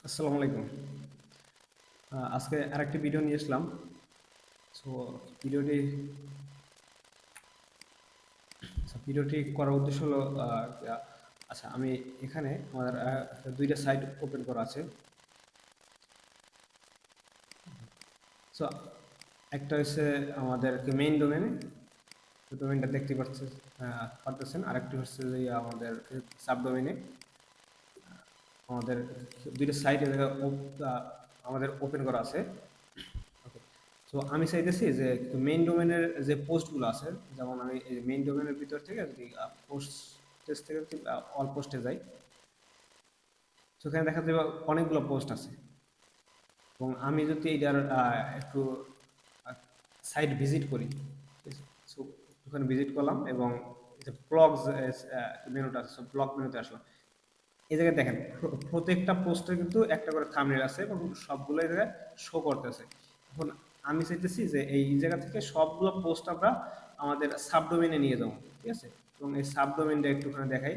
আসসালামু আলাইকুম। আজকে আরেকটি ভিডিও নিয়ে আসলাম। সো ভিডিওটি ভিডিওটি করার উদ্দেশ্য হলো আচ্ছা, আমি এখানে আমার দুইটা সাইট ওপেন করা আছে। সো একটা হচ্ছে আমাদের মেইন ডোমেনে, ডোমেনটা দেখতে পারতেছেন। আরেকটি হচ্ছে যে আমাদের সাবডোমেনে আমাদের দুইটা সাইট আমাদের ওপেন করা আছে। ওকে, তো আমি চাইতেছি যে মেইন ডোমেনের যে পোস্টগুলো আছে, যেমন আমি এই মেইন ডোমেনের ভিতর থেকে যদি পোস্ট থেকে অল পোস্টে যাই, সেখানে দেখা যাবে অনেকগুলো পোস্ট আছে। এবং আমি যদি এটার একটু সাইট ভিজিট করি, সো ওখানে ভিজিট করলাম এবং যে ব্লগস মেনুটা আছে, ব্লগ মেনুতে আসলাম। এই জায়গায় দেখেন প্রত্যেকটা পোস্টে কিন্তু একটা করে থাম্বনেল আছে এবং সবগুলো এই জায়গায় শো করতেছে। এখন আমি চাইতেছি যে এই জায়গা থেকে সবগুলো পোস্ট আমরা আমাদের সাবডোমেনে নিয়ে যাবো, ঠিক আছে? এবং এই সাবডোমেনটা একটুখানি দেখাই,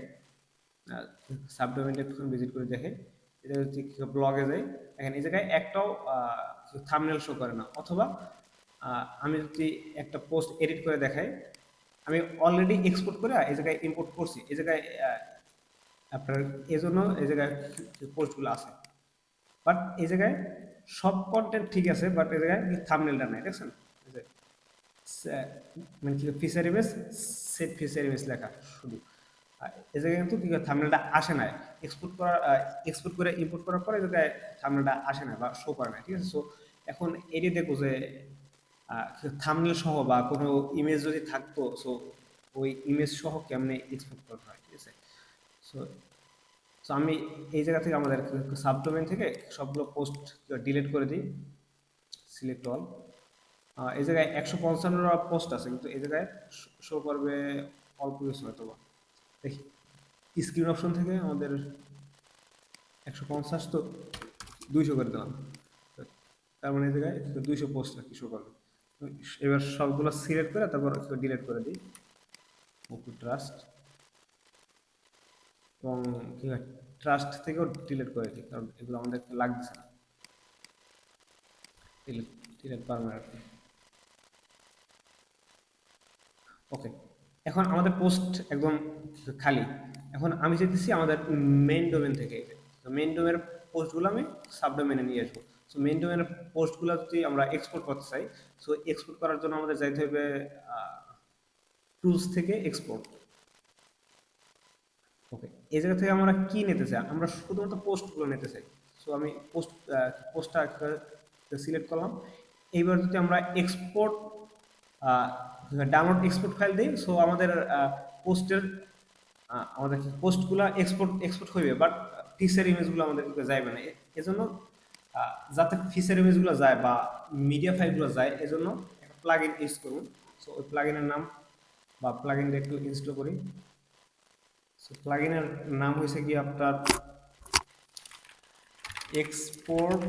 সাবডোমেনটা একটুখানি ভিজিট করে দেখাই। এটা হচ্ছে ব্লগে যাই, দেখেন এই জায়গায় একটাও থাম্বনেল শো করে না। অথবা আমি যদি একটা পোস্ট এডিট করে দেখাই, আমি অলরেডি এক্সপোর্ট করে এই জায়গায় ইম্পোর্ট করছি, এই জায়গায় আপনার এই জন্য এই জায়গায় পোস্টগুলো আছে। বাট এই জায়গায় সব কন্টেন্ট ঠিক আছে, বাট এই জায়গায় থাম্বনেলটা নাই, দেখছেন? এই যে মানে কি feature image, set feature image লেখা শুধু। এই জায়গায় কিন্তু কি থাম্বনেলটা আসে না। এক্সপোর্ট করে ইম্পোর্ট করার পরে এই জায়গায় থাম্বনেলটা আসে না বা শো করে না, ঠিক আছে? সো এখন এটি দেখো যে থাম্বনেল সহ বা কোনো ইমেজ যদি থাকতো, সো ওই ইমেজ সহ কেমনে এক্সপোর্ট করা হয়, ঠিক আছে? সো সো আমি এই জায়গা থেকে আমাদের সাবডোমেন থেকে সবগুলো পোস্ট ডিলিট করে দিই, সিলেক্ট অল। এই জায়গায় 155টা পোস্ট আছে, কিন্তু এই জায়গায় শো করবে অল্প কিছু হয়তো বা। দেখি স্ক্রিন অপশন থেকে আমাদের 150 তো 200 করে দিলাম। তার মানে এই জায়গায় 200 পোস্ট আর কি শো করবে। এবার সবগুলো সিলেক্ট করে তারপর ডিলিট করে দিই, ওকে ট্রাস্ট। এবং কি হয়, ট্রাস্ট থেকেও ডিলিট করে দিই, কারণ এগুলো আমাদের লাগতেছে না। Delete delete permanent. ওকে, এখন আমাদের পোস্ট একদম খালি। এখন আমি চাইতেছি আমাদের মেইন ডোমেন থেকে, মেইন ডোমেনের পোস্টগুলো আমি সাবডোমেনে নিয়ে আসবো। সো মেইন ডোমেনের পোস্টগুলো যদি আমরা এক্সপোর্ট করতে চাই, সো এক্সপোর্ট করার জন্য আমাদের যাইতে হবে টুলস থেকে এক্সপোর্ট। ওকে, এই জায়গা থেকে আমরা কি নিতে চাই? আমরা শুধুমাত্র পোস্টগুলো নিতে চাই। সো আমি পোস্টটা সিলেক্ট করলাম। এইবার যদি আমরা এক্সপোর্ট ডাউনলোড এক্সপোর্ট ফাইল দিই, সো আমাদের পোস্টের আমাদের পোস্টগুলো এক্সপোর্ট হইবে, বাট ফিচার ইমেজগুলো আমাদের যাইবে না। এজন্য যাতে ফিচার ইমেজগুলো যায় বা মিডিয়া ফাইলগুলো যায়, এজন্য একটা প্লাগ ইন ইউজ করুন। সো ওই প্লাগ ইনের নাম বা প্লাগ ইনটা একটু ইনস্টল করি। সো প্লাগ ইনের নাম হয়েছে কি আপনার export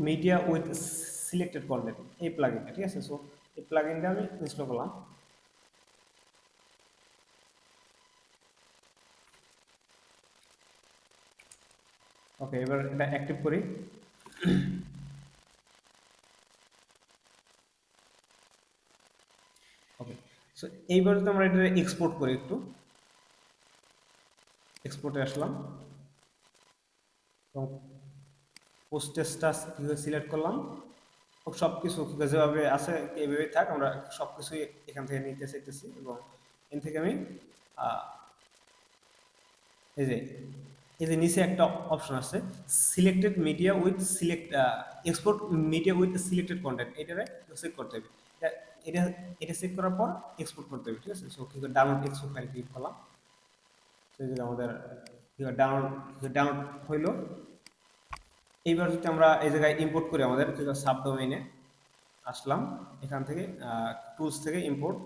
media with selected content, এই প্লাগইনটা, ঠিক আছে? সো এই প্লাগইনটা আমি ইনস্টল করলাম। ওকে, এবার এটা অ্যাক্টিভ করি। ওকে, সো এইবার যদি আমরা এটা এক্সপোর্ট করি, একটু এক্সপোর্টে আসলাম এবং পোস্টেজটা কীভাবে সিলেক্ট করলাম, সব কিছু যেভাবে আছে এইভাবেই থাক, আমরা সব কিছুই এখান থেকে নিতে চাইতেছি। এবং এখান থেকে আমি এই যে নিচে একটা অপশন আছে, selected media with export media with selected content, এটারে চেক করতে হবে। এটা এটা চেক করার পর এক্সপোর্ট করতে হবে, ঠিক আছে? সো কি ডাউনলোড এক্সপোর্ট ফাইল ক্লিক করলাম। সেই যে আমাদের ডাউনলোড হইলো। এইবার যদি আমরা এই জায়গায় ইম্পোর্ট করি, আমাদের সাবডোমেইনে আসলাম, এখান থেকে টুলস থেকে ইম্পোর্ট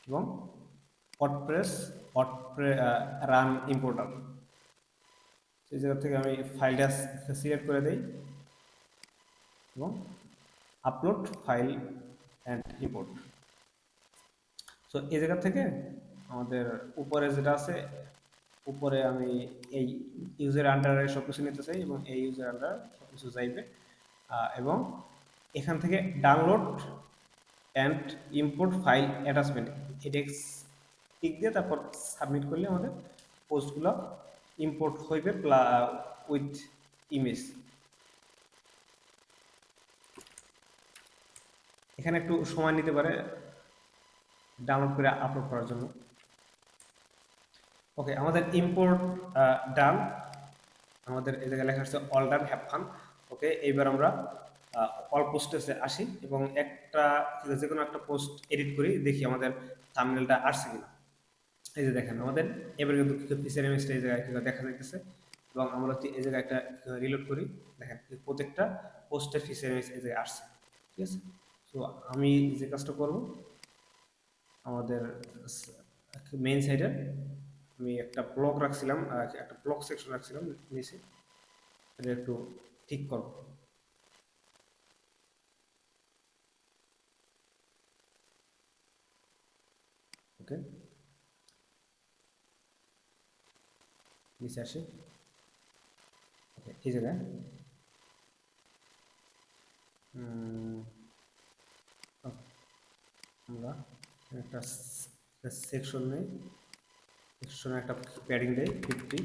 এবং ওয়ার্ডপ্রেস রান ইম্পোর্টার, সেই জায়গা থেকে আমি ফাইলটা সিলেক্ট করে দিই এবং upload file and import. So এই জায়গা থেকে আমাদের উপরে যেটা আছে, উপরে আমি এই ইউজার আন্ডারে সব কিছু নিতে চাই এবং এই ইউজার আন্ডার সব কিছু চাইবে। এবং এখান থেকে download and import file attachment, এটা টিক দিয়ে তারপর সাবমিট করলে আমাদের পোস্টগুলো ইম্পোর্ট হইবে উইথ ইমেজ। এখানে একটু সময় নিতে পারে ডাউনলোড করে আপলোড করার জন্য। ওকে, আমাদের ইম্পোর্ট ডান, আমাদের এই জায়গায় লেখা আছে অল ডান হ্যাভ ফান। ওকে, এইবার আমরা অল পোস্টেসে আসি এবং একটা যে কোনো একটা পোস্ট এডিট করি, দেখি আমাদের থাম্বনেলটা আসছে কিনা। এই যে দেখেন আমাদের এবার কিন্তু ফিচার ইমেজটা এই জায়গায় দেখা যাইতেছে এবং আমরা যদি এই জায়গায় একটা রিলোড করি, দেখেন প্রত্যেকটা পোস্টের ফিচার ইমেজ এই জায়গায় আসছে। ঠিক আছে, তো আমি যে কাজটা করব, আমাদের মেইন সাইডে আমি একটা ব্লক রাখছিলাম, একটা ব্লক সেকশন রাখছিলাম নিচে, এটা একটু ঠিক করব। ওকে, নিচে আসি। ওকে, এই জায়গায় আমরা একটা সেকশন নেই, সেকশনে একটা প্যাডিং দেই 50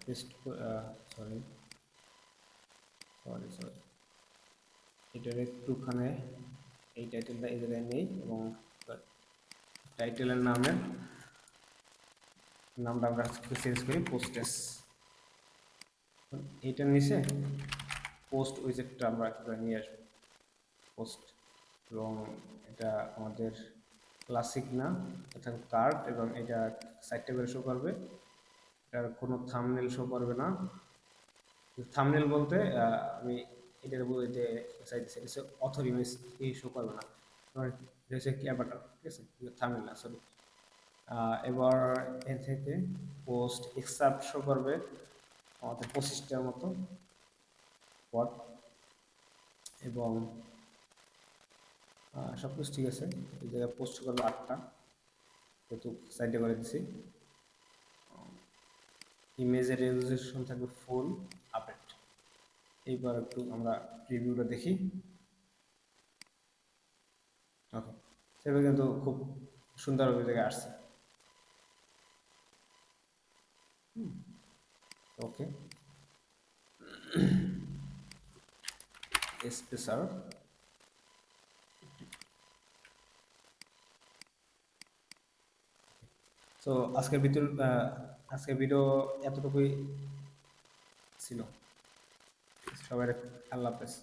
পেস্ট, সরি সরি সরি এটার একটুখানে এই টাইটেলটা এই জায়গায় নেই এবং টাইটেলের নামটা আমরা চেঞ্জ করি পোস্টেস। এইটার নিচে পোস্ট উইজেটটা আমরা নিয়ে আসবো, পোস্ট, এবং এটা আমাদের ক্লাসিক না, এটা কার্ড, এবং এটা সাইডটা করে শো করবে, এটার কোনো থাম্বনেল শো করবে না। থাম্বনেল বলতে আমি এটার যে চাইতেছি এটা হচ্ছে অথর ইমেজ, এই শো করবে না, এটা হচ্ছে ক্যাপাটার। ঠিক আছে, থাম্বনেল না, সরি। এবার এ থেকে পোস্ট এক্সাপ্ট শো করবে আমাদের 25টার মতো পট, এবং সব কিছু ঠিক আছে। এই জায়গায় পোস্ট করবে 8টা, যেহেতু সাইডে করে দিছি। ইমেজের রেজুলেশন থাকবে ফুল আপডেট। এইবার একটু আমরা রিভিউটা দেখি। ওকে, সেটা কিন্তু খুব সুন্দরভাবে জায়গায় আসছে। ওকে, স্পেসার, তো আজকের ভিডিও এতটুকুই ছিল। সবাই আল্লাহ হাফেজ।